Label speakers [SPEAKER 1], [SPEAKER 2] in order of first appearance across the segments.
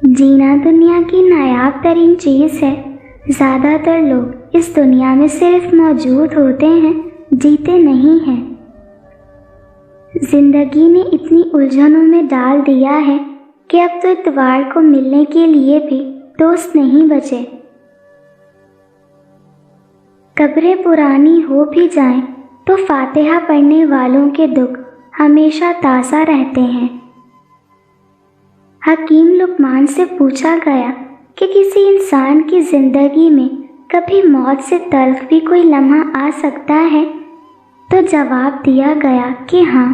[SPEAKER 1] جینا دنیا کی نایاب ترین چیز ہے۔ زیادہ تر لوگ اس دنیا میں صرف موجود ہوتے ہیں، جیتے نہیں ہیں۔ زندگی نے اتنی الجھنوں میں ڈال دیا ہے کہ اب تو اتوار کو ملنے کے لیے بھی دوست نہیں بچے۔ قبریں پرانی ہو بھی جائیں تو فاتحہ پڑھنے والوں کے دکھ ہمیشہ تازہ رہتے ہیں۔ حکیم لقمان سے پوچھا گیا کہ کسی انسان کی زندگی میں کبھی موت سے تلخ بھی کوئی لمحہ آ سکتا ہے؟ تو جواب دیا گیا کہ ہاں،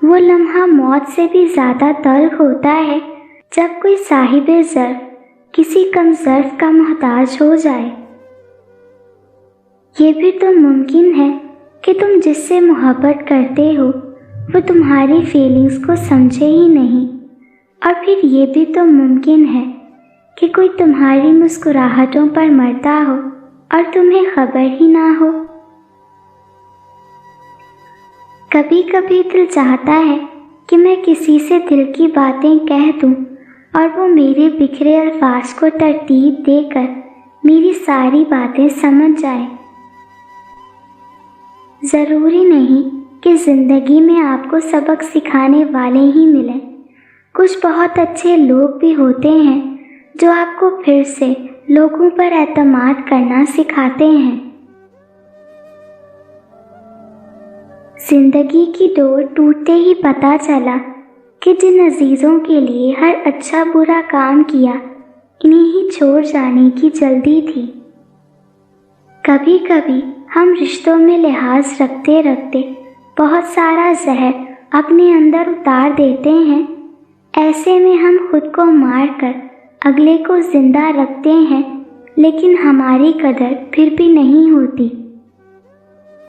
[SPEAKER 1] وہ لمحہ موت سے بھی زیادہ تلخ ہوتا ہے جب کوئی صاحب ظرف کسی کم ظرف کا محتاج ہو جائے۔ یہ بھی تو ممکن ہے کہ تم جس سے محبت کرتے ہو وہ تمہاری فیلنگز کو سمجھے ہی نہیں، اور پھر یہ بھی تو ممکن ہے کہ کوئی تمہاری مسکراہٹوں پر مرتا ہو اور تمہیں خبر ہی نہ ہو۔ کبھی کبھی دل چاہتا ہے کہ میں کسی سے دل کی باتیں کہہ دوں اور وہ میرے بکھرے الفاظ کو ترتیب دے کر میری ساری باتیں سمجھ جائے۔ ضروری نہیں کہ زندگی میں آپ کو سبق سکھانے والے ہی ملیں، کچھ بہت اچھے لوگ بھی ہوتے ہیں جو آپ کو پھر سے لوگوں پر اعتماد کرنا سکھاتے ہیں۔ زندگی کی ڈور ٹوٹتے ہی پتہ چلا کہ جن عزیزوں کے لیے ہر اچھا برا کام کیا، انہیں ہی چھوڑ جانے کی جلدی تھی۔ کبھی کبھی ہم رشتوں میں لحاظ رکھتے رکھتے بہت سارا زہر اپنے اندر اتار دیتے ہیں، ایسے میں ہم خود کو مار کر اگلے کو زندہ رکھتے ہیں، لیکن ہماری قدر پھر بھی نہیں ہوتی۔